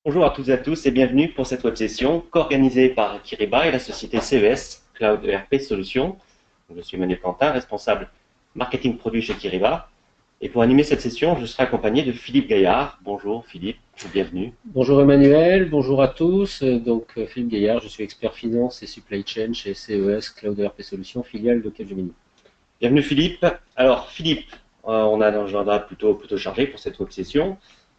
Bonjour à toutes et à tous et bienvenue pour cette web session co-organisée par Kiriba et la société CES, Cloud ERP Solutions. Je suis Emmanuel Quentin, responsable marketing produit chez Kiriba. Et pour animer cette session, je serai accompagné de Philippe Gaillard. Bonjour Philippe, bienvenue. Bonjour Emmanuel, bonjour à tous. Philippe Gaillard, je suis expert finance et supply chain chez CES Cloud ERP Solutions, filiale de Capgemini. Bienvenue Philippe. Alors Philippe, on a un agenda plutôt chargé pour cette web session.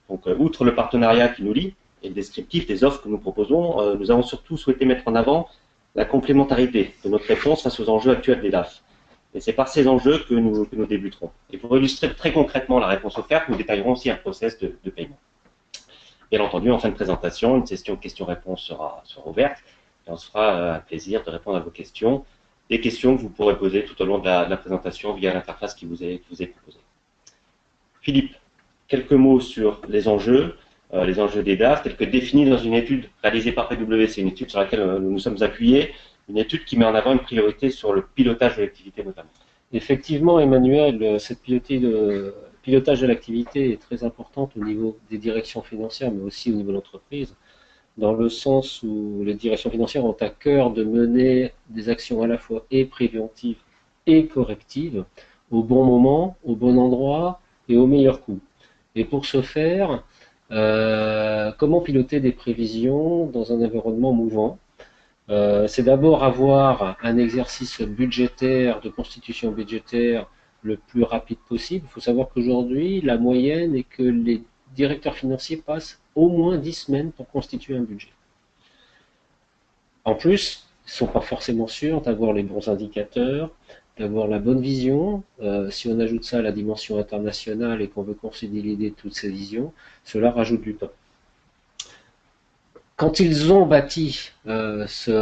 Donc outre le partenariat qui nous lie et le descriptif des offres que nous proposons, nous avons surtout souhaité mettre en avant la complémentarité de notre réponse face aux enjeux actuels des DAF. Et c'est par ces enjeux que nous débuterons. Et pour illustrer très concrètement la réponse offerte, nous détaillerons aussi un process de paiement. Bien entendu, en fin de présentation, une session questions-réponses sera ouverte et on se fera un plaisir de répondre à vos questions, des questions que vous pourrez poser tout au long de la présentation via l'interface qui vous est proposée. Philippe, quelques mots sur les enjeux des DAF, tels que définis dans une étude réalisée par PwC, une étude sur laquelle nous nous sommes appuyés, une étude qui met en avant une priorité sur le pilotage de l'activité notamment. Effectivement, Emmanuel, cette pilotage de l'activité est très importante au niveau des directions financières, mais aussi au niveau de l'entreprise, dans le sens où les directions financières ont à cœur de mener des actions à la fois et préventives et correctives, au bon moment, au bon endroit et au meilleur coût. Et pour ce faire, comment piloter des prévisions dans un environnement mouvant? C'est d'abord avoir un exercice budgétaire, de constitution budgétaire le plus rapide possible. Il faut savoir qu'aujourd'hui, la moyenne est que les directeurs financiers passent au moins 10 semaines pour constituer un budget. En plus, ils ne sont pas forcément sûrs d'avoir les bons indicateurs, d'avoir la bonne vision. Si on ajoute ça à la dimension internationale et qu'on veut consolider toutes ces visions, cela rajoute du temps. Quand ils ont bâti cet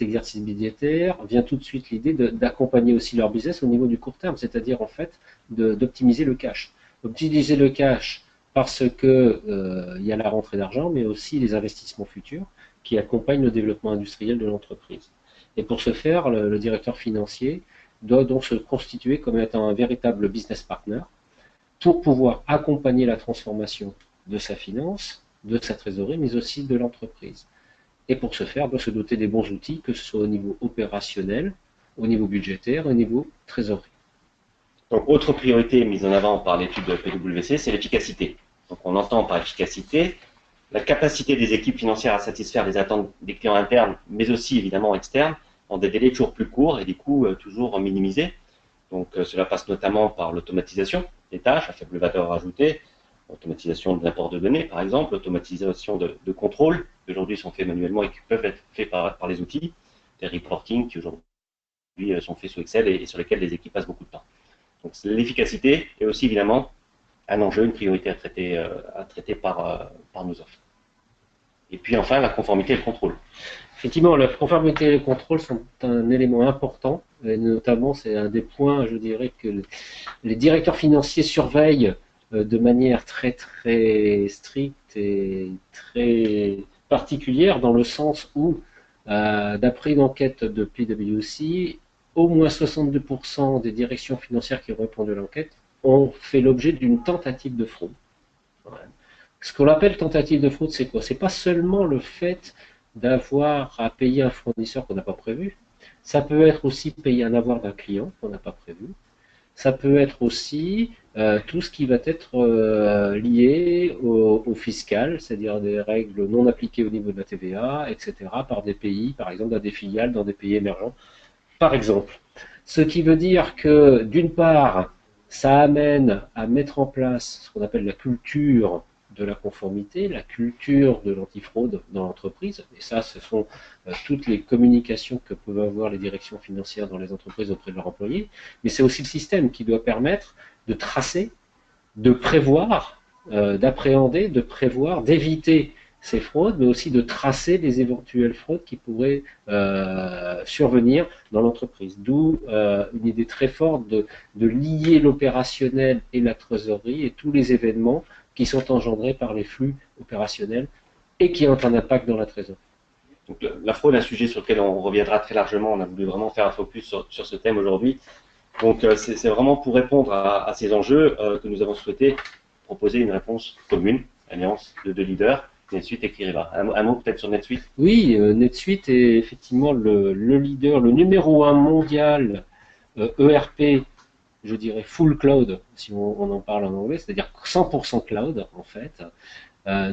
exercice budgétaire, vient tout de suite l'idée d'accompagner aussi leur business au niveau du court terme, c'est-à-dire en fait d'optimiser le cash. Optimiser le cash parce que il y a la rentrée d'argent, mais aussi les investissements futurs qui accompagnent le développement industriel de l'entreprise. Et pour ce faire, le directeur financier doit donc se constituer comme étant un véritable business partner pour pouvoir accompagner la transformation de sa finance, de sa trésorerie, mais aussi de l'entreprise. Et pour ce faire, doit se doter des bons outils, que ce soit au niveau opérationnel, au niveau budgétaire, au niveau trésorerie. Donc, autre priorité mise en avant par l'étude de PwC, c'est l'efficacité. Donc, on entend par efficacité la capacité des équipes financières à satisfaire les attentes des clients internes, mais aussi évidemment externes, en des délais toujours plus courts et des coûts toujours minimisés. Donc, cela passe notamment par l'automatisation des tâches à faible valeur ajoutée, automatisation de l'import de données, par exemple, automatisation de contrôles qui aujourd'hui sont faits manuellement et qui peuvent être faits par les outils, des reporting qui aujourd'hui sont faits sous Excel et sur lesquels les équipes passent beaucoup de temps. Donc l'efficacité est aussi évidemment un enjeu, une priorité à traiter par nos offres. Et puis enfin, la conformité et le contrôle. Effectivement, la conformité et le contrôle sont un élément important, et notamment c'est un des points, je dirais, que les directeurs financiers surveillent de manière très très stricte et très particulière, dans le sens où, d'après une enquête de PwC, au moins 62% des directions financières qui ont répondu à l'enquête ont fait l'objet d'une tentative de fraude. Ce qu'on appelle tentative de fraude, c'est quoi? C'est pas seulement le fait d'avoir à payer un fournisseur qu'on n'a pas prévu. Ça peut être aussi payer un avoir d'un client qu'on n'a pas prévu. Ça peut être aussi tout ce qui va être lié au fiscal, c'est-à-dire des règles non appliquées au niveau de la TVA, etc., par des pays, par exemple, dans des filiales, dans des pays émergents, par exemple. Ce qui veut dire que, d'une part, ça amène à mettre en place ce qu'on appelle la culture de la conformité, la culture de l'antifraude dans l'entreprise. Et ça, ce sont toutes les communications que peuvent avoir les directions financières dans les entreprises auprès de leurs employés. Mais c'est aussi le système qui doit permettre de tracer, de prévoir, d'appréhender, de prévoir, d'éviter ces fraudes, mais aussi de tracer les éventuelles fraudes qui pourraient survenir dans l'entreprise. D'où une idée très forte de lier l'opérationnel et la trésorerie et tous les événements qui sont engendrés par les flux opérationnels et qui ont un impact dans la trésorerie. Donc, la fraude est un sujet sur lequel on reviendra très largement. On a voulu vraiment faire un focus sur ce thème aujourd'hui. Donc, c'est vraiment pour répondre à ces enjeux que nous avons souhaité proposer une réponse commune alliance de deux leaders, NetSuite et Kyriba. Un mot peut-être sur NetSuite? Oui, NetSuite est effectivement le leader, le numéro un mondial ERP, je dirais full cloud, si on en parle en anglais, c'est-à-dire 100% cloud en fait,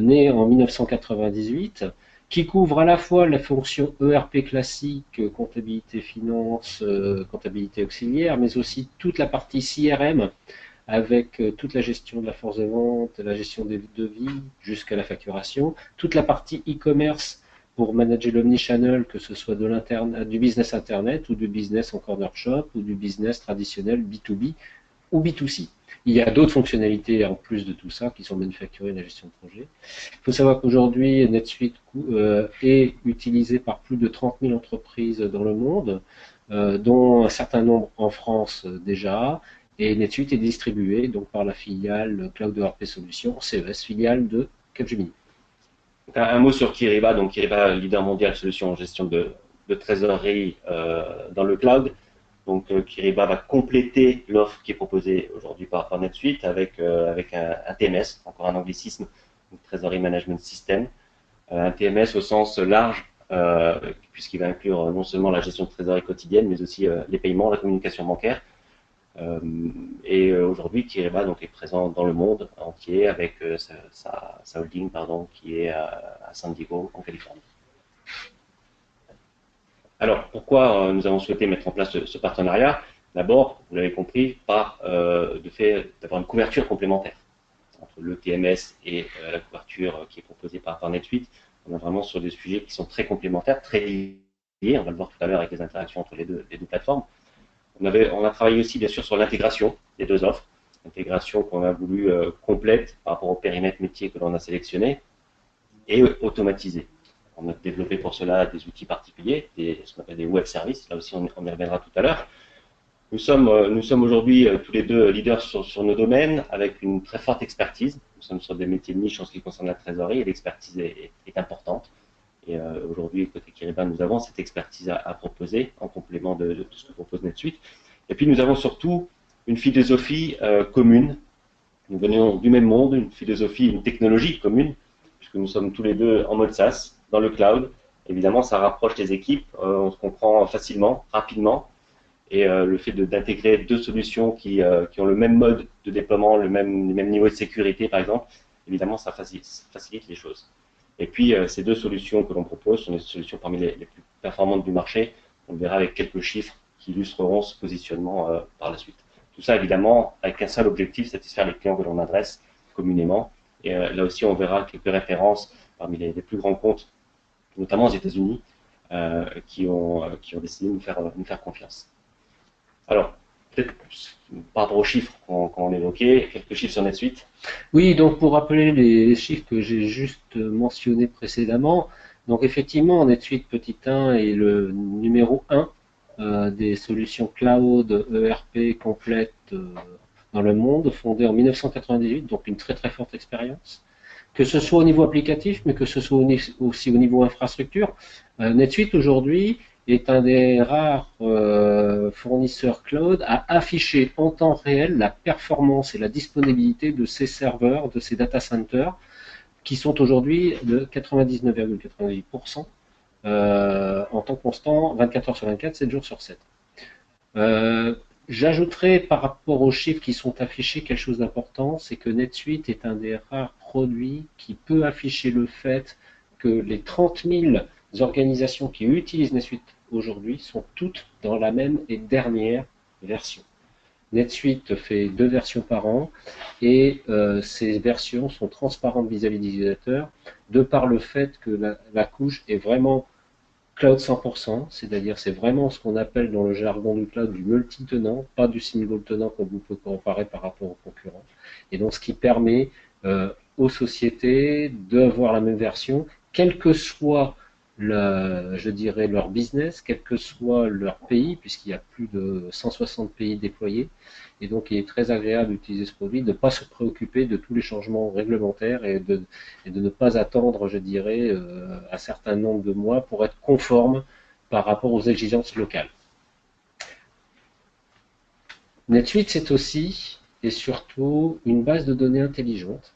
né en 1998, qui couvre à la fois la fonction ERP classique, comptabilité finance, comptabilité auxiliaire, mais aussi toute la partie CRM, avec toute la gestion de la force de vente, la gestion des devis jusqu'à la facturation, toute la partie e-commerce pour manager l'omnichannel, que ce soit du business internet ou du business en corner shop ou du business traditionnel B2B ou B2C. Il y a d'autres fonctionnalités en plus de tout ça qui sont manufacturées la gestion de projet. Il faut savoir qu'aujourd'hui, NetSuite est utilisé par plus de 30 000 entreprises dans le monde, dont un certain nombre en France déjà. Et NetSuite est distribué donc par la filiale Cloud ERP Solutions, CES, filiale de Capgemini. Un mot sur Kyriba. Donc Kyriba, leader mondial solution en gestion de trésorerie dans le cloud. Donc Kyriba va compléter l'offre qui est proposée aujourd'hui par NetSuite avec un TMS, encore un anglicisme, donc Treasury Management System. Un TMS au sens large, puisqu'il va inclure non seulement la gestion de trésorerie quotidienne, mais aussi les paiements, la communication bancaire. Et aujourd'hui, Kyriba donc, est présent dans le monde entier avec sa holding qui est à San Diego, en Californie. Alors, pourquoi nous avons souhaité mettre en place ce partenariat? D'abord, vous l'avez compris, par le fait d'avoir une couverture complémentaire entre le TMS et la couverture qui est proposée par NetSuite. On est vraiment sur des sujets qui sont très complémentaires, très liés. On va le voir tout à l'heure avec les interactions entre les deux plateformes. On a travaillé aussi, bien sûr, sur l'intégration des deux offres. Intégration qu'on a voulu complète par rapport au périmètre métier que l'on a sélectionné et automatisée. On a développé pour cela des outils particuliers, ce qu'on appelle des web services. Là aussi, on y reviendra tout à l'heure. Nous sommes aujourd'hui tous les deux leaders sur nos domaines avec une très forte expertise. Nous sommes sur des métiers de niche en ce qui concerne la trésorerie et l'expertise est importante. Et aujourd'hui, côté Kyriba, nous avons cette expertise à proposer en complément de tout ce que propose NetSuite. Et puis, nous avons surtout une philosophie commune. Nous venons du même monde, une philosophie, une technologie commune, puisque nous sommes tous les deux en mode SaaS, dans le cloud. Évidemment, ça rapproche les équipes, on se comprend facilement, rapidement. Et le fait d'intégrer deux solutions qui ont le même mode de déploiement, le même niveau de sécurité, par exemple, évidemment, ça facilite les choses. Et puis, ces deux solutions que l'on propose sont des solutions parmi les plus performantes du marché. On le verra avec quelques chiffres qui illustreront ce positionnement par la suite. Tout ça, évidemment, avec un seul objectif, satisfaire les clients que l'on adresse communément. Et là aussi, on verra quelques références parmi les plus grands comptes, notamment aux États-Unis, qui ont décidé de nous faire confiance. Alors, peut-être par rapport aux chiffres qu'on évoquait, quelques chiffres sur NetSuite. Oui, donc pour rappeler les chiffres que j'ai juste mentionnés précédemment, donc effectivement, NetSuite petit 1 est le numéro 1 des solutions cloud ERP complètes dans le monde, fondé en 1998, donc une très très forte expérience. Que ce soit au niveau applicatif, mais que ce soit aussi au niveau infrastructure. NetSuite aujourd'hui est un des rares fournisseurs cloud à afficher en temps réel la performance et la disponibilité de ses serveurs, de ses data centers, qui sont aujourd'hui de 99,98% en temps constant, 24 heures sur 24, 7 jours sur 7. J'ajouterai par rapport aux chiffres qui sont affichés quelque chose d'important, c'est que NetSuite est un des rares produits qui peut afficher le fait que les 30 000 organisations qui utilisent NetSuite aujourd'hui sont toutes dans la même et dernière version. NetSuite fait 2 versions par an et ces versions sont transparentes vis-à-vis des utilisateurs de par le fait que la couche est vraiment cloud 100%, c'est-à-dire c'est vraiment ce qu'on appelle dans le jargon du cloud du multi-tenant, pas du single tenant comme vous pouvez comparer par rapport aux concurrents. Et donc ce qui permet aux sociétés d'avoir la même version, quel que soit je dirais leur business, quel que soit leur pays, puisqu'il y a plus de 160 pays déployés. Et donc il est très agréable d'utiliser ce produit, de ne pas se préoccuper de tous les changements réglementaires et de ne pas attendre, je dirais, un certain nombre de mois pour être conforme par rapport aux exigences locales. NetSuite, c'est aussi et surtout une base de données intelligente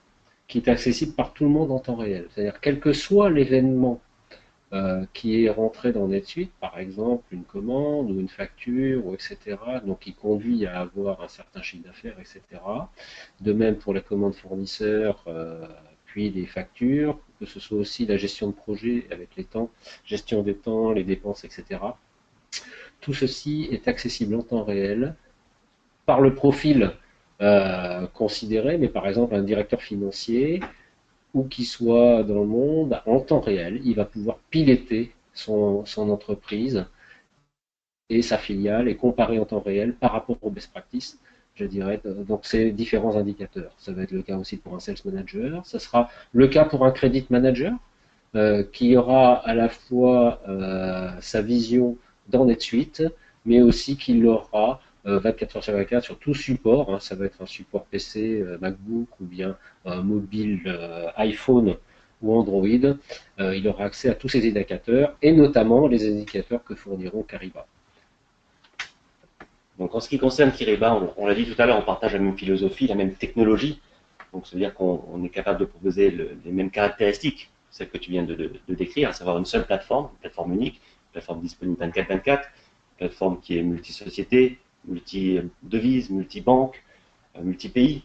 qui est accessible par tout le monde en temps réel. C'est-à-dire, quel que soit l'événement qui est rentré dans NetSuite, par exemple une commande ou une facture, ou etc., donc qui conduit à avoir un certain chiffre d'affaires, etc. De même pour les commandes fournisseurs, puis les factures, que ce soit aussi la gestion de projet avec les temps, gestion des temps, les dépenses, etc. Tout ceci est accessible en temps réel par le profil considéré, mais par exemple un directeur financier, où qu'il soit dans le monde, en temps réel, il va pouvoir piloter son entreprise et sa filiale et comparer en temps réel par rapport aux best practices, je dirais. Donc, c'est différents indicateurs. Ça va être le cas aussi pour un sales manager. Ça sera le cas pour un credit manager qui aura à la fois sa vision dans NetSuite, mais aussi qui l'aura 24 heures sur 24 sur tout support. Hein. Ça va être un support PC, MacBook ou bien mobile iPhone ou Android. Il aura accès à tous ces indicateurs et notamment les indicateurs que fourniront Kyriba. Donc en ce qui concerne Kyriba, on l'a dit tout à l'heure, on partage la même philosophie, la même technologie. Donc ça veut dire qu'on est capable de proposer les mêmes caractéristiques, celles que tu viens de décrire, à savoir une seule plateforme, une plateforme unique, une plateforme disponible 24/24, une plateforme qui est multi-société, multi-devise, multi-banque, multi-pays.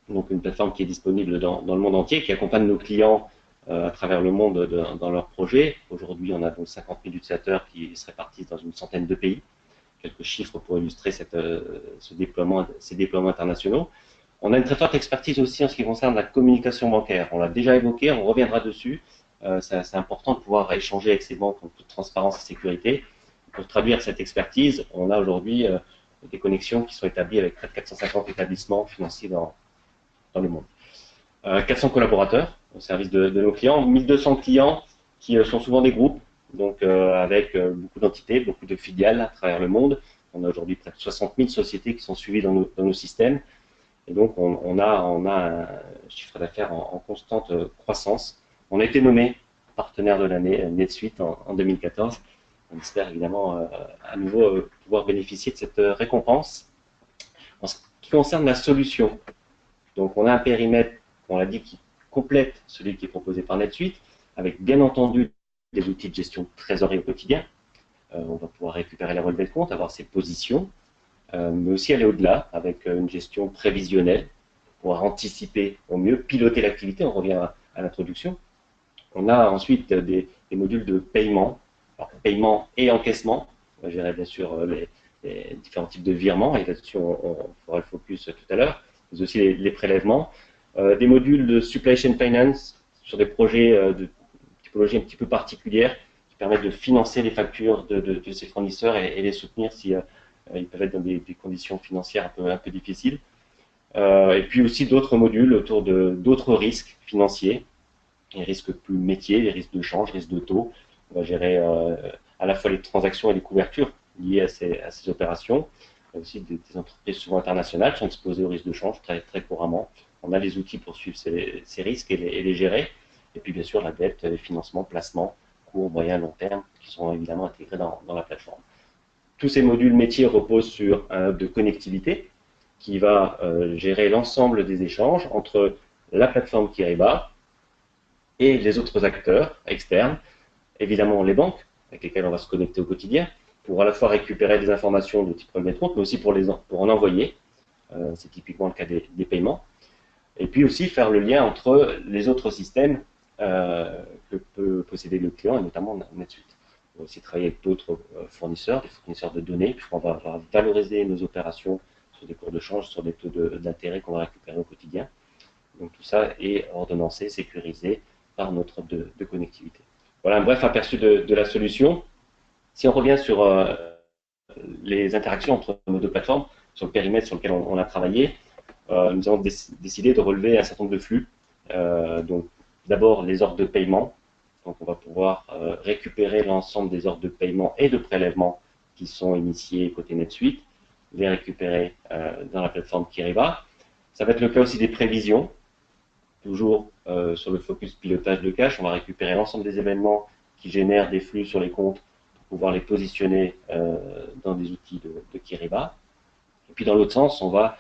Donc une plateforme qui est disponible dans le monde entier, qui accompagne nos clients à travers le monde dans leurs projets. Aujourd'hui, on a donc 50 000 utilisateurs qui se répartissent dans une centaine de pays. Quelques chiffres pour illustrer ces déploiements internationaux. On a une très forte expertise aussi en ce qui concerne la communication bancaire. On l'a déjà évoqué, on reviendra dessus. C'est important de pouvoir échanger avec ces banques en toute transparence et sécurité. Pour traduire cette expertise, on a aujourd'hui des connexions qui sont établies avec près de 450 établissements financiers dans le monde. 400 collaborateurs au service de nos clients, 1200 clients qui sont souvent des groupes, donc avec beaucoup d'entités, beaucoup de filiales à travers le monde. On a aujourd'hui près de 60 000 sociétés qui sont suivies dans nos systèmes. Et donc, on a un chiffre d'affaires en constante croissance. On a été nommé partenaire de l'année NetSuite en 2014. On espère évidemment à nouveau pouvoir bénéficier de cette récompense. En ce qui concerne la solution, donc on a un périmètre, on l'a dit, qui complète celui qui est proposé par NetSuite, avec bien entendu des outils de gestion de trésorerie au quotidien. On va pouvoir récupérer les relevés de compte, avoir ses positions, mais aussi aller au-delà avec une gestion prévisionnelle, pouvoir anticiper au mieux, piloter l'activité, on revient à l'introduction. On a ensuite des modules de paiement, alors, paiement et encaissement. On va gérer bien sûr les différents types de virements, et là-dessus on fera le focus tout à l'heure, mais aussi les prélèvements. Des modules de supply chain finance sur des projets de typologie un petit peu particulière qui permettent de financer les factures de ces fournisseurs et les soutenir si ils peuvent être dans des conditions financières un peu difficiles. Et puis aussi d'autres modules autour d'autres risques financiers, les risques plus métiers, les risques de change, risques de taux. On va gérer à la fois les transactions et les couvertures liées à ces opérations. Il y a aussi des entreprises souvent internationales qui sont exposées au risque de change très, très couramment. On a les outils pour suivre ces risques et les gérer. Et puis bien sûr la dette, les financements, placements, court, moyen, long terme, qui sont évidemment intégrés dans la plateforme. Tous ces modules métiers reposent sur un hub de connectivité qui va gérer l'ensemble des échanges entre la plateforme Kyriba et les autres acteurs externes, évidemment les banques avec lesquelles on va se connecter au quotidien, pour à la fois récupérer des informations de type relevé de compte, mais aussi pour en envoyer. C'est typiquement le cas des paiements. Et puis aussi faire le lien entre les autres systèmes que peut posséder le client, et notamment NetSuite. On va aussi travailler avec d'autres fournisseurs, des fournisseurs de données, puisqu'on va valoriser nos opérations sur des cours de change, sur des taux d'intérêt qu'on va récupérer au quotidien. Donc tout ça est ordonnancé, sécurisé par notre hub de connectivité. Voilà un bref aperçu de la solution. Si on revient sur les interactions entre nos deux plateformes, sur le périmètre sur lequel on a travaillé, nous avons décidé de relever un certain nombre de flux. Donc d'abord les ordres de paiement. Donc on va pouvoir récupérer l'ensemble des ordres de paiement et de prélèvement qui sont initiés côté NetSuite, les récupérer dans la plateforme Kyriba. Ça va être le cas aussi des prévisions. Toujours sur le focus pilotage de cash, on va récupérer l'ensemble des événements qui génèrent des flux sur les comptes pour pouvoir les positionner dans des outils de Kyriba. Et puis dans l'autre sens, on va,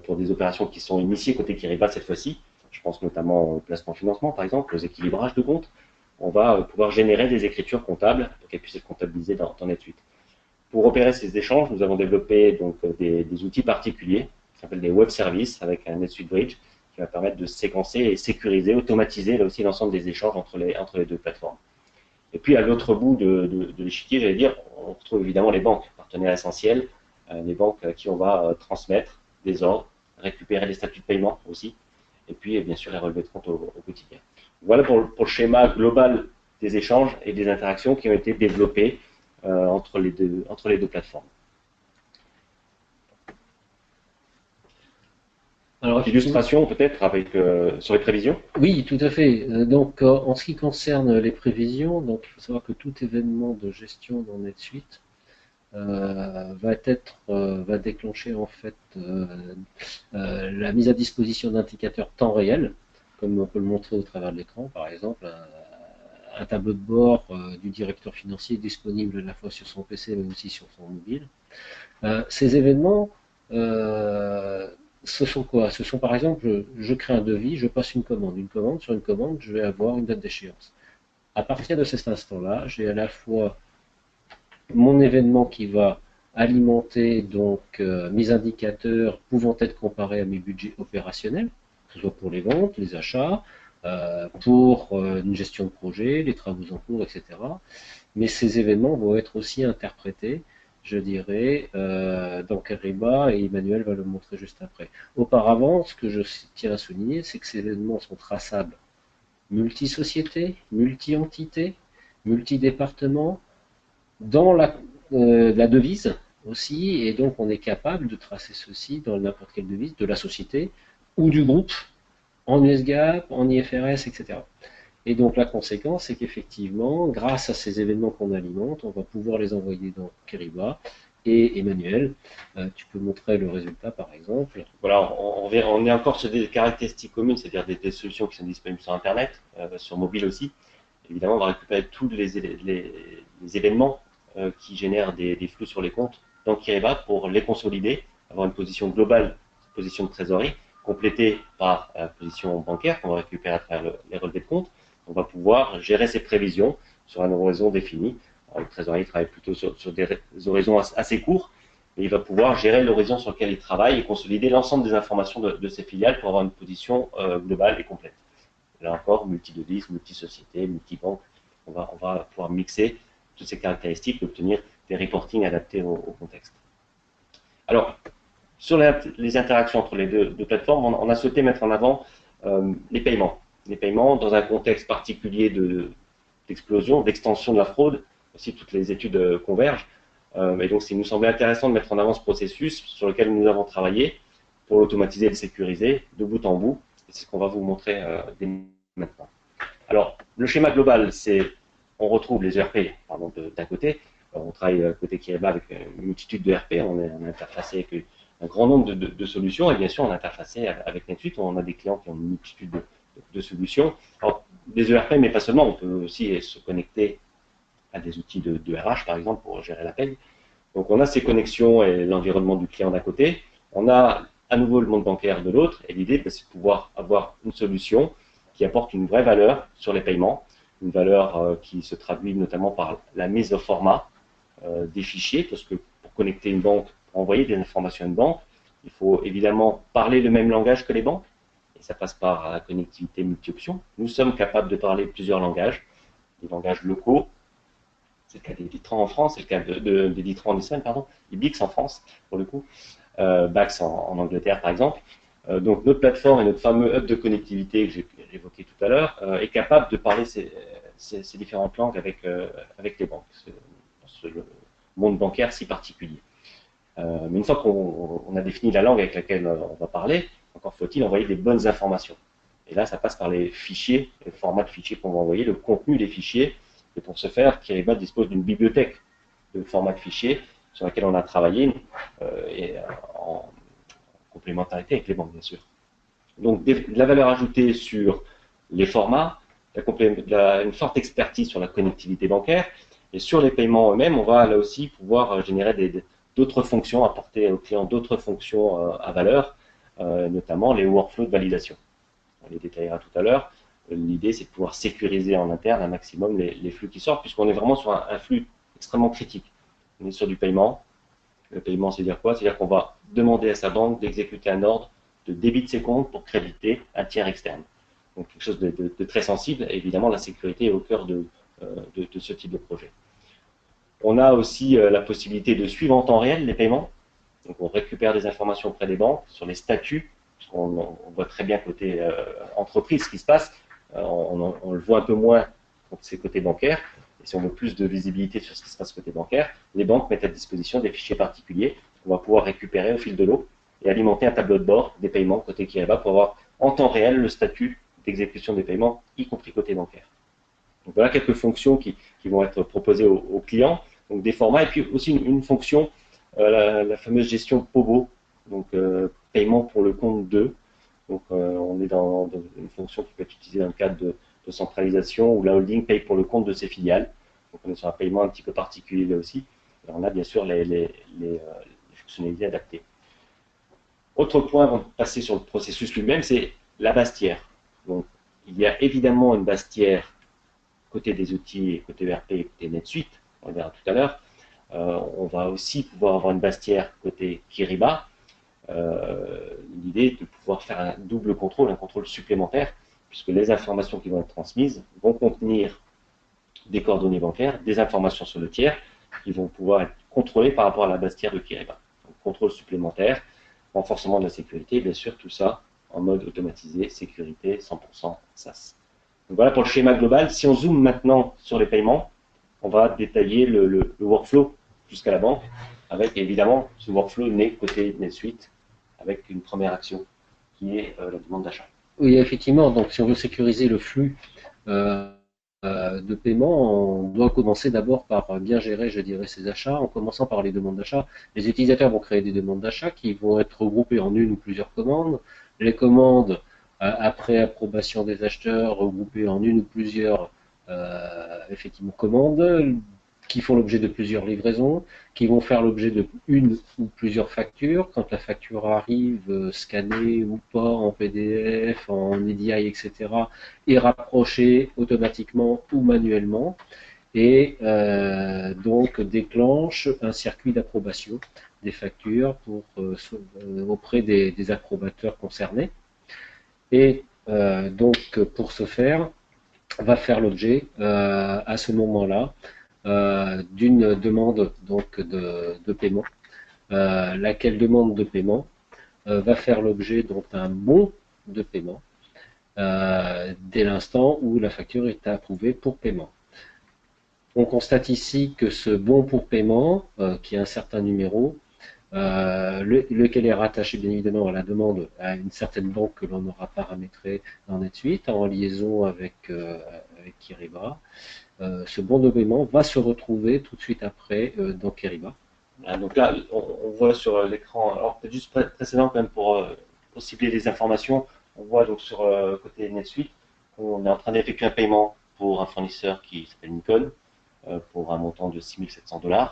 pour des opérations qui sont initiées côté Kyriba cette fois-ci, Je pense notamment au placement-financement, par exemple, aux équilibrages de comptes. On va pouvoir générer des écritures comptables pour qu'elles puissent être comptabilisées dans NetSuite. Pour opérer ces échanges, nous avons développé donc des outils particuliers qui s'appellent des web services avec un NetSuite Bridge qui va permettre de séquencer et sécuriser, automatiser là aussi l'ensemble des échanges entre les deux plateformes. Et puis à l'autre bout de l'échiquier, j'allais dire, on retrouve évidemment les banques, partenaires essentiels, les banques à qui on va transmettre des ordres, récupérer les statuts de paiement aussi, et puis bien sûr les relevés de compte au quotidien. Voilà pour le schéma global des échanges et des interactions qui ont été développés entre les deux plateformes. Alors, illustration peut-être avec sur les prévisions. Oui, tout à fait. Donc, en ce qui concerne les prévisions, donc il faut savoir que tout événement de gestion dans NetSuite va déclencher en fait la mise à disposition d'indicateurs temps réel, comme on peut le montrer au travers de l'écran, par exemple. Un tableau de bord du directeur financier disponible à la fois sur son PC mais aussi sur son mobile. Ces événements, ce sont quoi? Ce sont par exemple, je crée un devis, je passe une commande. Sur une commande, je vais avoir une date d'échéance. À partir de cet instant-là, j'ai à la fois mon événement qui va alimenter donc mes indicateurs pouvant être comparés à mes budgets opérationnels, que ce soit pour les ventes, les achats, pour une gestion de projet, les travaux en cours, etc. Mais ces événements vont être aussi interprétés, je dirais, dans Kyriba, et Emmanuel va le montrer juste après. Auparavant, ce que je tiens à souligner, c'est que ces événements sont traçables multi-sociétés, multi-entités, multi-départements, dans la devise aussi, et donc on est capable de tracer ceci dans n'importe quelle devise de la société ou du groupe, en USGAP, en IFRS, etc. Et donc la conséquence, c'est qu'effectivement, grâce à ces événements qu'on alimente, on va pouvoir les envoyer dans Kyriba. Et Emmanuel, tu peux montrer le résultat par exemple. Voilà, on est encore sur des caractéristiques communes, c'est-à-dire des solutions qui sont disponibles sur Internet, sur mobile aussi. Évidemment, on va récupérer tous les événements qui génèrent des flux sur les comptes dans Kyriba pour les consolider, avoir une position globale, une position de trésorerie, complétée par la position bancaire qu'on va récupérer à travers les relevés de compte. On va pouvoir gérer ces prévisions sur un horizon défini. Alors, le trésorier travaille plutôt sur des horizons assez courts, mais il va pouvoir gérer l'horizon sur lequel il travaille et consolider l'ensemble des informations de ses filiales pour avoir une position globale et complète. Là encore, multi-devises, multi-sociétés, multi-banques, on va pouvoir mixer toutes ces caractéristiques et obtenir des reportings adaptés au contexte. Alors, sur les interactions entre les deux plateformes, on a souhaité mettre en avant les paiements. Les paiements dans un contexte particulier d'explosion, d'extension de la fraude, aussi toutes les études convergent. Et donc, il nous semblait intéressant de mettre en avant ce processus sur lequel nous avons travaillé pour l'automatiser et le sécuriser de bout en bout. Et c'est ce qu'on va vous montrer dès maintenant. Alors, le schéma global, c'est on retrouve les ERP d'un côté. On travaille côté Kyriba avec une multitude de ERP. On est interfacé avec un grand nombre de solutions. Et bien sûr, on est interfacé avec NetSuite. On a des clients qui ont une multitude de solutions. Alors, des ERP, mais pas seulement. On peut aussi se connecter à des outils de RH, par exemple, pour gérer la paie. Donc, on a ces connexions et l'environnement du client d'un côté. On a à nouveau le monde bancaire de l'autre. Et l'idée, c'est de pouvoir avoir une solution qui apporte une vraie valeur sur les paiements, une valeur qui se traduit notamment par la mise au format des fichiers, parce que pour connecter une banque, pour envoyer des informations à une banque, il faut évidemment parler le même langage que les banques, et ça passe par la connectivité multi-options. Nous sommes capables de parler plusieurs langages, des langages locaux, c'est le cas des Ditran en France, c'est le cas des Ditran en Israël, pardon, des BIX en France, pour le coup, BAX en Angleterre par exemple. Donc notre plateforme et notre fameux hub de connectivité que j'ai évoqué tout à l'heure est capable de parler ces différentes langues avec les banques, dans ce monde bancaire si particulier. Mais une fois qu'on a défini la langue avec laquelle on va parler, encore faut-il envoyer des bonnes informations. Et là, ça passe par les fichiers, le format de fichiers qu'on va envoyer, le contenu des fichiers. Et pour ce faire, Kyriba dispose d'une bibliothèque de formats de fichiers sur laquelle on a travaillé en complémentarité avec les banques, bien sûr. Donc, de la valeur ajoutée sur les formats, une forte expertise sur la connectivité bancaire, et sur les paiements eux-mêmes, on va là aussi pouvoir générer d'autres fonctions, apporter aux clients d'autres fonctions à valeur, notamment les workflows de validation. on les détaillera tout à l'heure. L'idée, c'est de pouvoir sécuriser en interne un maximum les flux qui sortent, puisqu'on est vraiment sur un flux extrêmement critique. On est sur du paiement. Le paiement, c'est-à-dire quoi? C'est-à-dire qu'on va demander à sa banque d'exécuter un ordre de débit de ses comptes pour créditer un tiers externe. Donc quelque chose de très sensible. Et évidemment, la sécurité est au cœur de ce type de projet. On a aussi la possibilité de suivre en temps réel les paiements. Donc on récupère des informations auprès des banques sur les statuts, puisqu'on voit très bien côté entreprise ce qui se passe. On le voit un peu moins quand c'est côté bancaire. Et si on veut plus de visibilité sur ce qui se passe côté bancaire, les banques mettent à disposition des fichiers particuliers qu'on va pouvoir récupérer au fil de l'eau et alimenter un tableau de bord des paiements côté Kyriba pour avoir en temps réel le statut d'exécution des paiements, y compris côté bancaire. Donc voilà quelques fonctions qui vont être proposées aux clients, donc des formats, et puis aussi une fonction, la fameuse gestion POBO, donc paiement pour le compte de. Donc on est dans une fonction qui peut être utilisée dans le cadre de centralisation où la holding paye pour le compte de ses filiales. Donc on est sur un paiement un petit peu particulier là aussi. Et on a bien sûr les fonctionnalités adaptées. Autre point avant de passer sur le processus lui-même, c'est la base tiers. Donc il y a évidemment une base tiers côté des outils, côté ERP et côté NetSuite, on le verra tout à l'heure. On va aussi pouvoir avoir une base tiers côté Kyriba. L'idée est de pouvoir faire un double contrôle, un contrôle supplémentaire, puisque les informations qui vont être transmises vont contenir des coordonnées bancaires, des informations sur le tiers, qui vont pouvoir être contrôlées par rapport à la base tiers de Kyriba. Donc, contrôle supplémentaire, renforcement de la sécurité, bien sûr, tout ça en mode automatisé, sécurité 100% SaaS. Donc voilà pour le schéma global. Si on zoome maintenant sur les paiements, on va détailler le workflow jusqu'à la banque, avec évidemment ce workflow né côté NetSuite, avec une première action qui est la demande d'achat. Oui, effectivement, donc si on veut sécuriser le flux de paiement, on doit commencer d'abord par bien gérer, je dirais, ses achats, en commençant par les demandes d'achat. Les utilisateurs vont créer des demandes d'achat qui vont être regroupées en une ou plusieurs commandes. Les commandes, après approbation des acheteurs, regroupées en une ou plusieurs effectivement commandes qui font l'objet de plusieurs livraisons, qui vont faire l'objet de une ou plusieurs factures. Quand la facture arrive, scannée ou pas en PDF, en EDI, etc., est rapprochée automatiquement ou manuellement et donc déclenche un circuit d'approbation des factures auprès des approbateurs concernés. Et donc pour ce faire, va faire l'objet à ce moment-là d'une demande donc de paiement, laquelle demande de paiement va faire l'objet d'un bon de paiement dès l'instant où la facture est approuvée pour paiement. On constate ici que ce bon pour paiement, qui a un certain numéro, lequel est rattaché bien évidemment à la demande à une certaine banque que l'on aura paramétrée dans NetSuite en liaison avec Kyriba. Ce bon de paiement va se retrouver tout de suite après dans Kyriba. Donc là, on voit sur l'écran, alors peut-être juste précédent quand même pour cibler les informations, on voit donc sur côté NetSuite, on est en train d'effectuer un paiement pour un fournisseur qui s'appelle Nikon pour un montant de 6 700 $.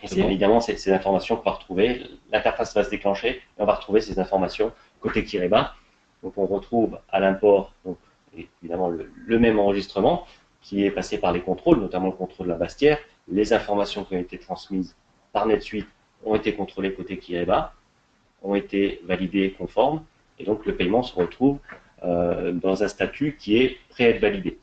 Et c'est évidemment ces informations qu'on va retrouver, l'interface va se déclencher et on va retrouver ces informations côté Kyriba. Donc on retrouve à l'import, donc évidemment le même enregistrement qui est passé par les contrôles, notamment le contrôle de la base tiers. Les informations qui ont été transmises par NetSuite ont été contrôlées côté Kyriba, ont été validées conformes, et donc le paiement se retrouve dans un statut qui est prêt à être validé.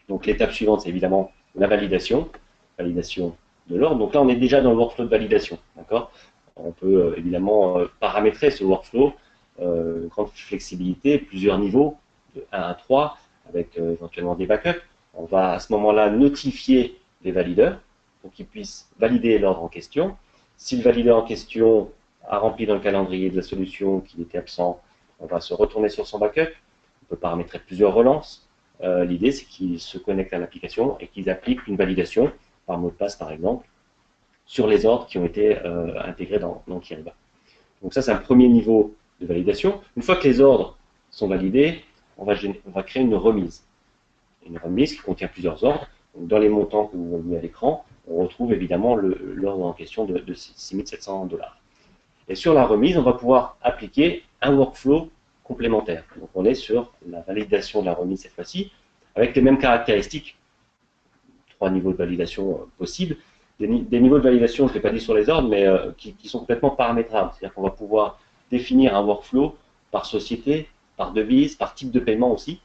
Donc l'étape suivante, c'est évidemment la validation de l'ordre. Donc là, on est déjà dans le workflow de validation. D'accord ? On peut évidemment paramétrer ce workflow, grande flexibilité, plusieurs niveaux, de 1 à 3, avec éventuellement des backups. On va à ce moment-là notifier les valideurs pour qu'ils puissent valider l'ordre en question. Si le valideur en question a rempli dans le calendrier de la solution qu'il était absent, on va se retourner sur son backup. On peut paramétrer plusieurs relances. L'idée, c'est qu'ils se connectent à l'application et qu'ils appliquent une validation par mot de passe, par exemple, sur les ordres qui ont été intégrés dans Kyriba. Donc ça, c'est un premier niveau de validation. Une fois que les ordres sont validés, on va créer une remise. Une remise qui contient plusieurs ordres. Donc, dans les montants que vous voyez à l'écran, on retrouve évidemment l'ordre en question de 6 700 $. Et sur la remise, on va pouvoir appliquer un workflow complémentaire. Donc on est sur la validation de la remise cette fois-ci, avec les mêmes caractéristiques, 3 niveaux de validation possibles, des niveaux de validation, je ne l'ai pas dit sur les ordres, mais qui sont complètement paramétrables. C'est-à-dire qu'on va pouvoir définir un workflow par société, par devise, par type de paiement aussi.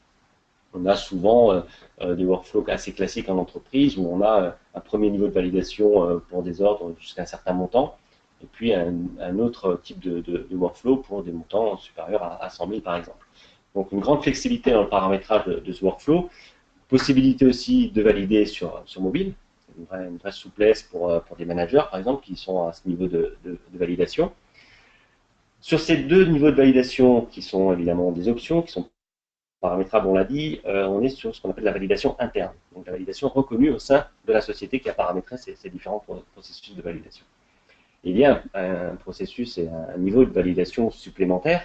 On a souvent des workflows assez classiques en entreprise où on a un premier niveau de validation pour des ordres jusqu'à un certain montant, et puis un autre type de workflow pour des montants supérieurs à 100 000 par exemple. Donc une grande flexibilité dans le paramétrage de ce workflow, possibilité aussi de valider sur mobile, une vraie souplesse pour des managers par exemple qui sont à ce niveau de validation. Sur ces 2 niveaux de validation qui sont évidemment des options, qui sont paramétrable, on l'a dit, on est sur ce qu'on appelle la validation interne, donc la validation reconnue au sein de la société qui a paramétré ces différents processus de validation. Il y a un processus et un niveau de validation supplémentaire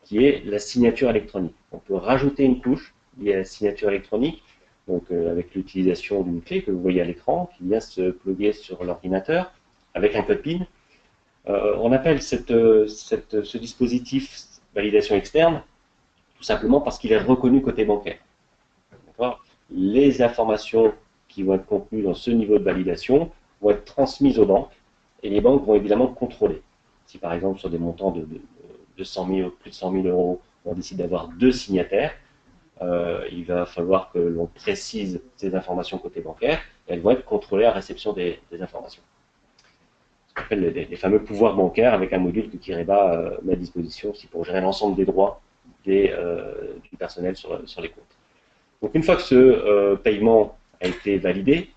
qui est la signature électronique. On peut rajouter une couche liée à la signature électronique, donc avec l'utilisation d'une clé que vous voyez à l'écran, qui vient se plugger sur l'ordinateur avec un code PIN. On appelle ce dispositif validation externe tout simplement parce qu'il est reconnu côté bancaire. Les informations qui vont être contenues dans ce niveau de validation vont être transmises aux banques et les banques vont évidemment contrôler. Si par exemple sur des montants de 100 000, plus de 100 000 euros, on décide d'avoir 2 signataires, il va falloir que l'on précise ces informations côté bancaire et elles vont être contrôlées à réception des informations. Ce qu'on appelle les fameux pouvoirs bancaires avec un module que Kyriba met à disposition aussi pour gérer l'ensemble des droits du personnel sur les comptes. Donc une fois que ce paiement a été validé,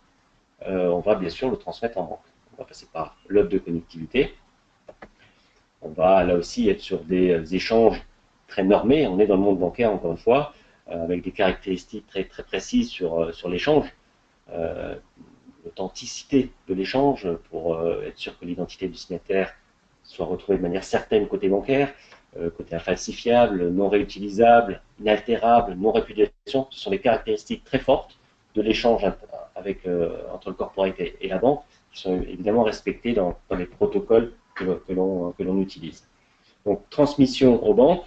on va bien sûr le transmettre en banque. On va passer par l'hub de connectivité. On va là aussi être sur des échanges très normés. On est dans le monde bancaire encore une fois, avec des caractéristiques très précises sur l'échange. L'authenticité de l'échange pour être sûr que l'identité du signataire soit retrouvée de manière certaine côté bancaire. Côté infalsifiable, non réutilisable, inaltérable, non répudiation, ce sont des caractéristiques très fortes de l'échange entre le corporate et la banque, qui sont évidemment respectées dans les protocoles que l'on utilise. Donc transmission aux banques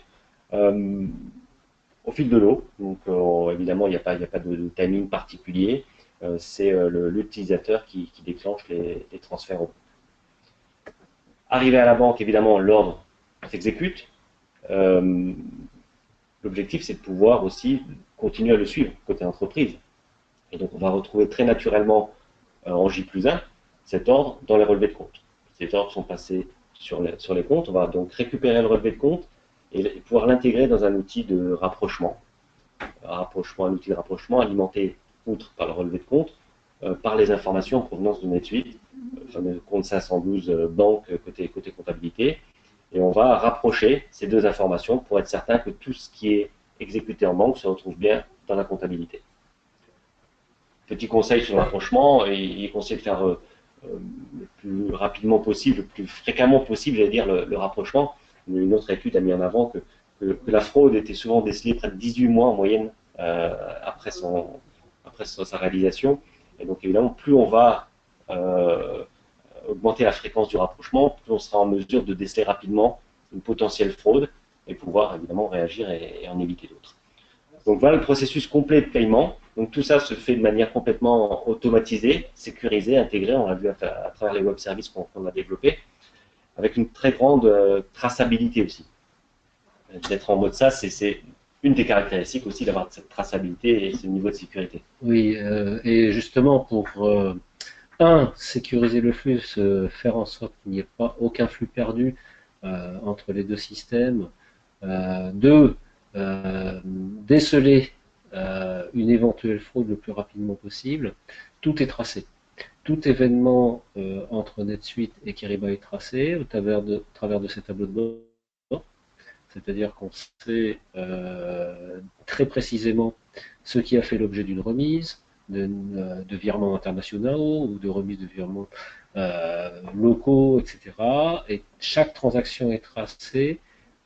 au fil de l'eau, donc évidemment il n'y a pas de timing particulier, c'est l'utilisateur qui déclenche les transferts aux banques. Arrivé à la banque, évidemment l'ordre s'exécute. L'objectif, c'est de pouvoir aussi continuer à le suivre côté entreprise. Et donc, on va retrouver très naturellement en J+1 cet ordre dans les relevés de compte. Ces ordres sont passés sur les comptes. On va donc récupérer le relevé de compte et pouvoir l'intégrer dans un outil de rapprochement. Un outil de rapprochement alimenté, outre par le relevé de compte, par les informations en provenance de NetSuite, le fameux compte 512 banque côté comptabilité. Et on va rapprocher ces 2 informations pour être certain que tout ce qui est exécuté en banque se retrouve bien dans la comptabilité. Petit conseil sur le rapprochement, il est conseillé de faire le plus rapidement possible, le plus fréquemment possible, j'allais dire, le rapprochement. Une autre étude a mis en avant que la fraude était souvent décelée près de 18 mois en moyenne après sa réalisation. Et donc évidemment, plus on va augmenter la fréquence du rapprochement, plus on sera en mesure de déceler rapidement une potentielle fraude et pouvoir évidemment réagir et en éviter d'autres. Donc voilà le processus complet de paiement. Donc tout ça se fait de manière complètement automatisée, sécurisée, intégrée, on l'a vu à travers les web services qu'on a développés, avec une très grande traçabilité aussi. D'être en mode SaaS, c'est une des caractéristiques aussi d'avoir cette traçabilité et ce niveau de sécurité. Oui, et justement pour sécuriser le flux, faire en sorte qu'il n'y ait pas aucun flux perdu entre les 2 systèmes. 2, déceler une éventuelle fraude le plus rapidement possible. Tout est tracé. Tout événement entre NetSuite et Kyriba est tracé au travers de ces tableaux de bord. C'est-à-dire qu'on sait très précisément ce qui a fait l'objet d'une remise, de virements internationaux ou de remise de virements locaux, etc. Et chaque transaction est tracée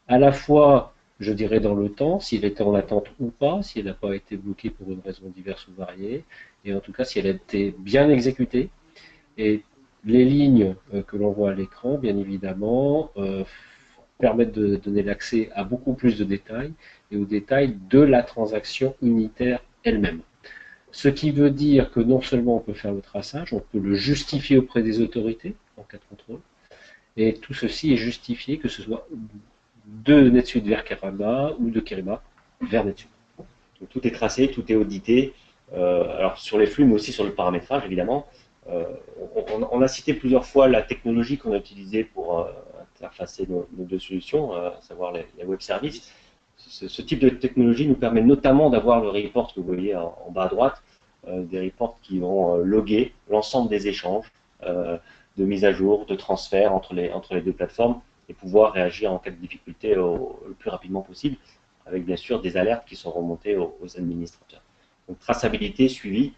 à la fois, je dirais, dans le temps, s'il était en attente ou pas, si elle n'a pas été bloquée pour une raison diverse ou variée, et en tout cas si elle a été bien exécutée. Et les lignes que l'on voit à l'écran, bien évidemment, permettre de donner l'accès à beaucoup plus de détails et aux détails de la transaction unitaire elle-même. Ce qui veut dire que non seulement on peut faire le traçage, on peut le justifier auprès des autorités en cas de contrôle, et tout ceci est justifié que ce soit de NetSuite vers Kiriba ou de Kiriba vers NetSuite. Donc, tout est tracé, tout est audité, alors sur les flux, mais aussi sur le paramétrage, évidemment. On a cité plusieurs fois la technologie qu'on a utilisée pour interfacer nos deux solutions, à savoir les web services. Ce type de technologie nous permet notamment d'avoir le report que vous voyez en bas à droite, des reports qui vont loguer l'ensemble des échanges, de mise à jour, de transfert entre les deux plateformes et pouvoir réagir en cas de difficulté le plus rapidement possible, avec bien sûr des alertes qui sont remontées aux administrateurs. Donc traçabilité, suivi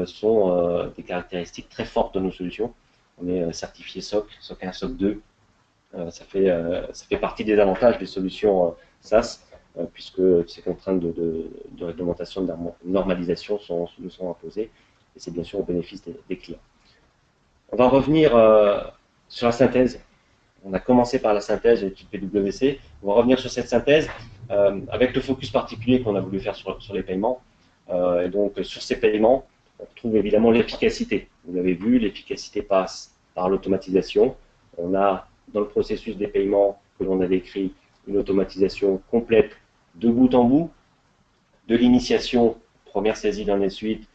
sont des caractéristiques très fortes de nos solutions. On est certifié SOC, SOC 1, SOC 2. Ça fait partie des avantages des solutions SaaS, puisque ces contraintes de réglementation, de normalisation nous sont imposées, et c'est bien sûr au bénéfice des clients. On va revenir sur la synthèse. On a commencé par la synthèse de l'étude PwC. On va revenir sur cette synthèse avec le focus particulier qu'on a voulu faire sur les paiements. Et donc, sur ces paiements, on retrouve évidemment l'efficacité. Vous l'avez vu, l'efficacité passe par l'automatisation. On a dans le processus des paiements que l'on a décrit une automatisation complète de bout en bout, de l'initiation, première saisie dans NetSuite,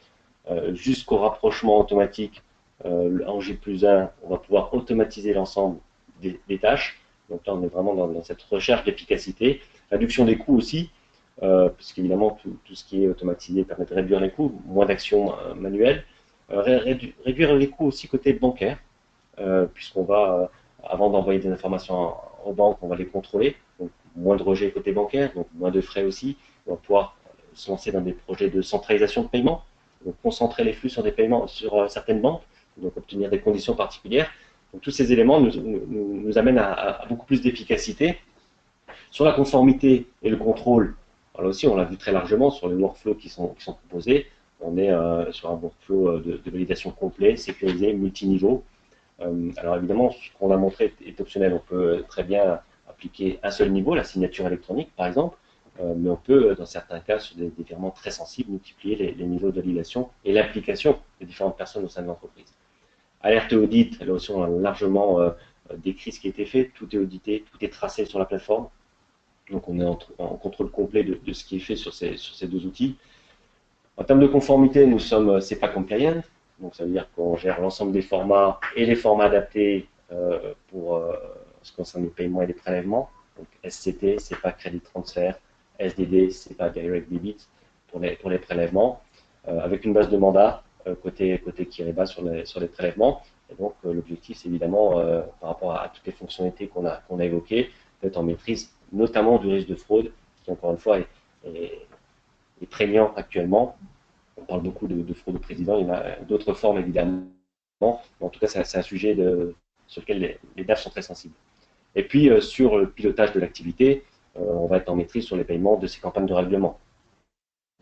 jusqu'au rapprochement automatique en J+1, on va pouvoir automatiser l'ensemble des tâches. Donc là, on est vraiment dans cette recherche d'efficacité. Réduction des coûts aussi, puisqu'évidemment, tout ce qui est automatisé permet de réduire les coûts, moins d'actions manuelles. Réduire les coûts aussi côté bancaire, puisqu'on va, avant d'envoyer des informations aux banques, on va les contrôler. Donc, moins de rejets côté bancaire, donc moins de frais aussi. On va pouvoir se lancer dans des projets de centralisation de paiement, donc concentrer les flux sur des paiements sur certaines banques, donc obtenir des conditions particulières. Donc, tous ces éléments nous amènent à beaucoup plus d'efficacité. Sur la conformité et le contrôle, là aussi, on l'a vu très largement sur les workflows qui sont proposés. On est sur un workflow de validation complet, sécurisé, multiniveau. Alors évidemment, ce qu'on a montré est optionnel. On peut très bien appliquer un seul niveau, la signature électronique par exemple, mais on peut, dans certains cas, sur des virements très sensibles, multiplier les niveaux de validation et l'application de différentes personnes au sein de l'entreprise. Alerte et audit, là aussi on a largement décrit ce qui a été fait, tout est audité, tout est tracé sur la plateforme. Donc on est en contrôle complet de ce qui est fait sur ces deux outils. En termes de conformité, nous sommes CEPA compliant, donc ça veut dire qu'on gère l'ensemble des formats et les formats adaptés pour ce qui concerne les paiements et les prélèvements. Donc SCT, CEPA Credit Transfer, SDD, CEPA Direct Debit pour les prélèvements, avec une base de mandat côté Kiriba sur les prélèvements. Et donc l'objectif, c'est évidemment, par rapport à toutes les fonctionnalités qu'on a évoquées, d'être en maîtrise notamment du risque de fraude, qui encore une fois est prégnant actuellement. On parle beaucoup de fraude au président, il y en a d'autres formes évidemment, mais en tout cas c'est un sujet sur lequel les DAF sont très sensibles. Et puis sur le pilotage de l'activité, on va être en maîtrise sur les paiements de ces campagnes de règlement.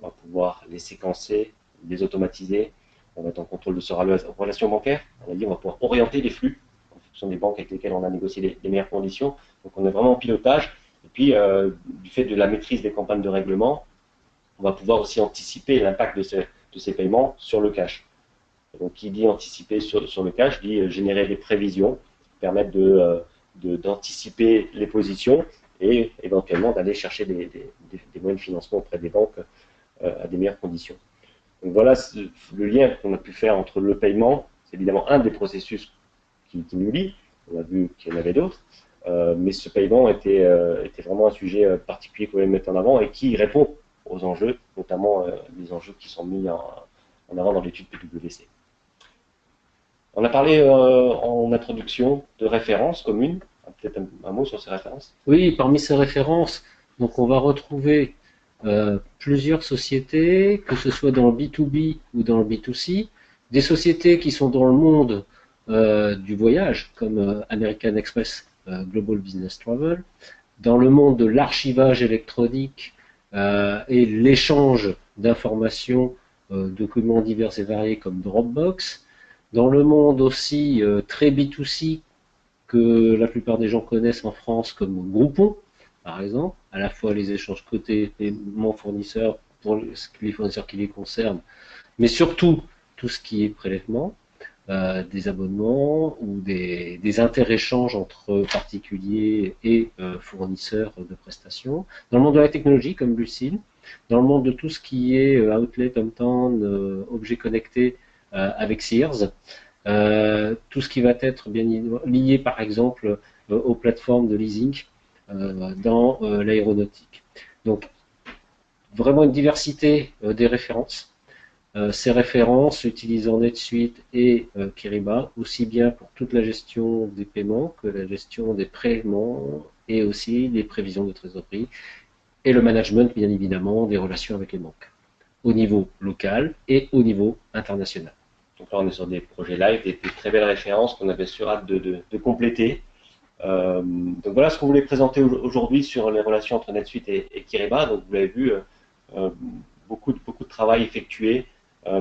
On va pouvoir les séquencer, les automatiser, on va être en contrôle de ce relation bancaire, on va pouvoir orienter les flux en fonction des banques avec lesquelles on a négocié les meilleures conditions. Donc on est vraiment en pilotage. Et puis, du fait de la maîtrise des campagnes de règlement, on va pouvoir aussi anticiper l'impact de ces paiements sur le cash. Donc, qui dit anticiper sur le cash, dit générer des prévisions, permettre d'anticiper les positions et éventuellement d'aller chercher des moyens de financement auprès des banques à des meilleures conditions. Donc voilà le lien qu'on a pu faire entre le paiement, c'est évidemment un des processus qui nous lie, on a vu qu'il y en avait d'autres, mais ce paiement était vraiment un sujet particulier qu'on voulait mettre en avant et qui répond aux enjeux, notamment les enjeux qui sont mis en avant dans l'étude PwC. On a parlé en introduction de références communes. Peut-être un mot sur ces références? Oui, parmi ces références, donc on va retrouver plusieurs sociétés, que ce soit dans le B2B ou dans le B2C, des sociétés qui sont dans le monde du voyage, comme American Express Global Business Travel, dans le monde de l'archivage électronique et l'échange d'informations, documents divers et variés comme Dropbox, dans le monde aussi très B2C, que la plupart des gens connaissent en France comme Groupon, par exemple, à la fois les échanges côté paiement fournisseur pour les fournisseurs qui les concernent, mais surtout tout ce qui est prélèvement, des abonnements ou des interéchanges entre particuliers et fournisseurs de prestations. Dans le monde de la technologie, comme Lucille, dans le monde de tout ce qui est outlet, Hometown, objets connectés avec Sears, tout ce qui va être bien lié par exemple aux plateformes de leasing dans l'aéronautique. Donc vraiment une diversité des références. Ces références utilisant NetSuite et Kyriba, aussi bien pour toute la gestion des paiements que la gestion des prélèvements et aussi les prévisions de trésorerie et le management, bien évidemment, des relations avec les banques, au niveau local et au niveau international. Donc là, on est sur des projets live, des très belles références qu'on avait sur hâte de compléter. Donc voilà ce qu'on voulait présenter aujourd'hui sur les relations entre NetSuite et Kyriba. Donc vous l'avez vu, beaucoup de travail effectué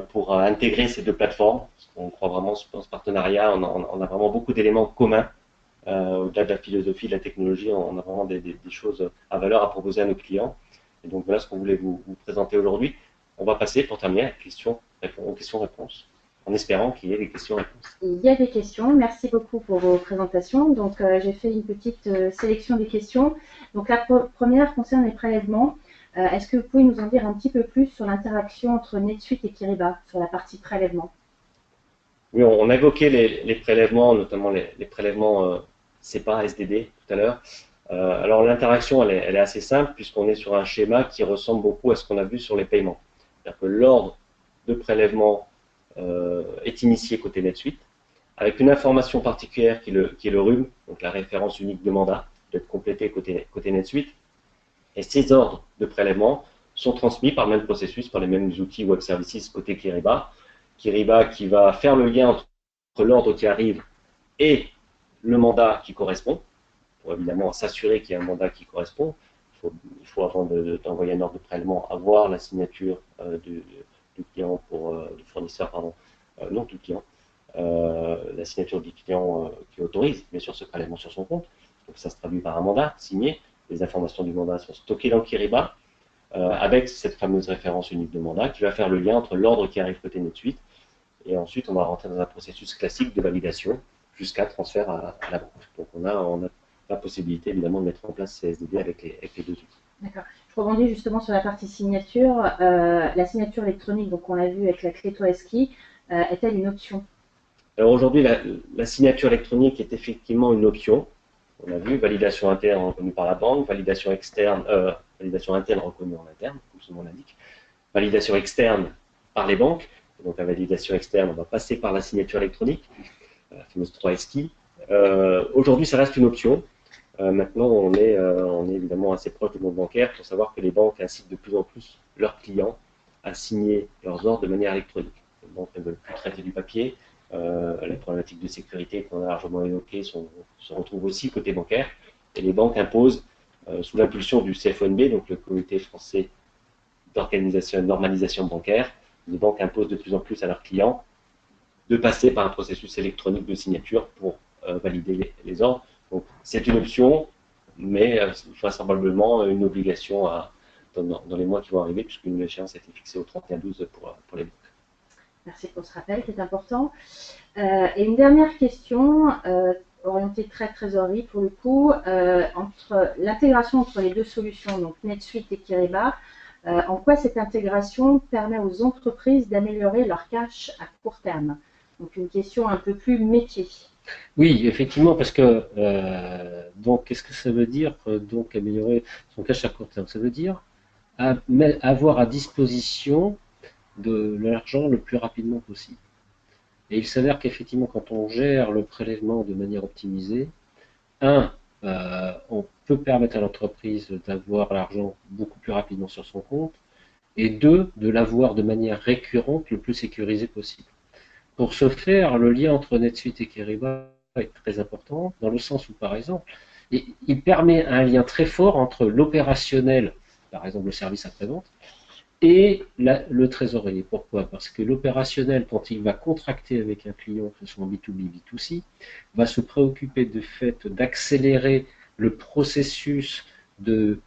pour intégrer ces deux plateformes. Parce qu'on croit vraiment dans ce partenariat, on a vraiment beaucoup d'éléments communs. Au-delà de la philosophie, de la technologie, on a vraiment des choses à valeur à proposer à nos clients. Et donc voilà ce qu'on voulait vous présenter aujourd'hui. On va passer pour terminer à questions-réponses, en espérant qu'il y ait des questions-réponses. Il y a des questions. Merci beaucoup pour vos présentations. Donc j'ai fait une petite sélection des questions. Donc la première concerne les prélèvements. Est-ce que vous pouvez nous en dire un petit peu plus sur l'interaction entre NetSuite et Kyriba sur la partie prélèvement? Oui, on a évoqué les prélèvements, notamment les prélèvements SEPA, SDD tout à l'heure. Alors l'interaction, elle est assez simple puisqu'on est sur un schéma qui ressemble beaucoup à ce qu'on a vu sur les paiements. C'est-à-dire que l'ordre de prélèvement est initié côté NetSuite avec une information particulière qui est le RUM, donc la référence unique de mandat, qui doit être complétée côté NetSuite. Et ces ordres de prélèvement sont transmis par le même processus, par les mêmes outils Web Services côté Kyriba. Kyriba qui va faire le lien entre l'ordre qui arrive et le mandat qui correspond, pour évidemment s'assurer qu'il y a un mandat qui correspond. Il faut avant d'envoyer un ordre de prélèvement, avoir la signature du client du fournisseur, pardon, non du client, la signature du client qui autorise, bien sûr, ce prélèvement sur son compte. Donc ça se traduit par un mandat signé. Les informations du mandat sont stockées dans Kyriba avec cette fameuse référence unique de mandat qui va faire le lien entre l'ordre qui arrive côté NetSuite et ensuite on va rentrer dans un processus classique de validation jusqu'à transfert à la banque. Donc on a la possibilité évidemment de mettre en place ces SDD avec les deux outils. D'accord. Je rebondis justement sur la partie signature. La signature électronique, donc on l'a vu avec la clé Toeski, est-elle une option? Alors aujourd'hui, la signature électronique est effectivement une option. On a vu validation interne reconnue par la banque, validation externe, validation interne reconnue en interne, comme son nom l'indique, validation externe par les banques. Donc la validation externe, on va passer par la signature électronique, la fameuse 3SKI. Aujourd'hui, ça reste une option. Maintenant, on est évidemment assez proche du monde bancaire pour savoir que les banques incitent de plus en plus leurs clients à signer leurs ordres de manière électronique. Les banques ne veulent plus traiter du papier. Les problématiques de sécurité qu'on a largement évoquées se retrouvent aussi côté bancaire. Et les banques imposent, sous l'impulsion du CFONB, donc le Comité français d'organisation et de normalisation bancaire, les banques imposent de plus en plus à leurs clients de passer par un processus électronique de signature pour valider les ordres. Donc c'est une option, mais vraisemblablement une obligation dans les mois qui vont arriver, puisqu'une échéance a été fixée au 31/12 pour les banques. Merci pour ce rappel, c'est important. Et une dernière question, orientée très trésorerie pour le coup, entre l'intégration entre les deux solutions, donc NetSuite et Kyriba, en quoi cette intégration permet aux entreprises d'améliorer leur cash à court terme? Donc une question un peu plus métier. Oui, effectivement, parce que donc qu'est-ce que ça veut dire donc améliorer son cash à court terme? Ça veut dire avoir à disposition de l'argent le plus rapidement possible. Et il s'avère qu'effectivement, quand on gère le prélèvement de manière optimisée, on peut permettre à l'entreprise d'avoir l'argent beaucoup plus rapidement sur son compte, et deux, de l'avoir de manière récurrente le plus sécurisé possible. Pour ce faire, le lien entre NetSuite et Kyriba est très important, dans le sens où, par exemple, il permet un lien très fort entre l'opérationnel, par exemple le service après-vente, et le trésorier. Pourquoi? Parce que l'opérationnel, quand il va contracter avec un client, que ce soit en B2B, B2C, va se préoccuper du fait d'accélérer le processus de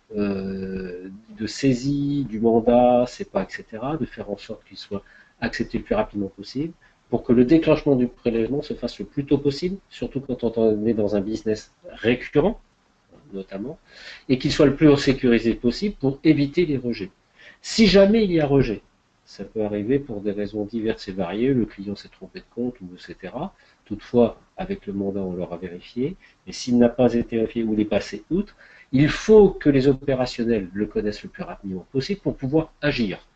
saisie du mandat, CEPA, etc., de faire en sorte qu'il soit accepté le plus rapidement possible, pour que le déclenchement du prélèvement se fasse le plus tôt possible, surtout quand on est dans un business récurrent, notamment, et qu'il soit le plus sécurisé possible pour éviter les rejets. Si jamais il y a rejet, ça peut arriver pour des raisons diverses et variées, le client s'est trompé de compte, etc. Toutefois, avec le mandat, on l'aura vérifié, mais s'il n'a pas été vérifié ou il est passé outre, il faut que les opérationnels le connaissent le plus rapidement possible pour pouvoir agir.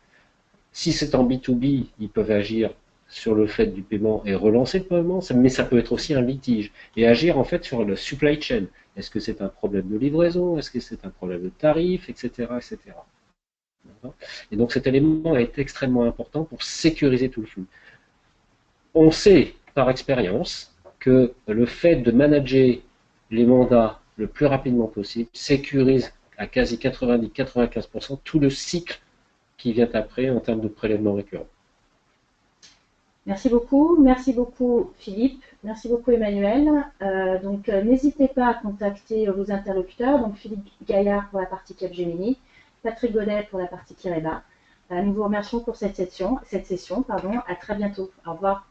Si c'est en B2B, ils peuvent agir sur le fait du paiement et relancer le paiement, mais ça peut être aussi un litige et agir en fait sur le supply chain. Est-ce que c'est un problème de livraison? Est-ce que c'est un problème de tarif, etc., etc. Et donc cet élément est extrêmement important pour sécuriser tout le flux. On sait par expérience que le fait de manager les mandats le plus rapidement possible sécurise à quasi 90-95% tout le cycle qui vient après en termes de prélèvement récurrent. Merci beaucoup Philippe, merci beaucoup Emmanuel. N'hésitez pas à contacter vos interlocuteurs, donc Philippe Gaillard pour la partie Capgemini, Patrick Godet pour la partie Kireba. Nous vous remercions pour cette session. À très bientôt. Au revoir.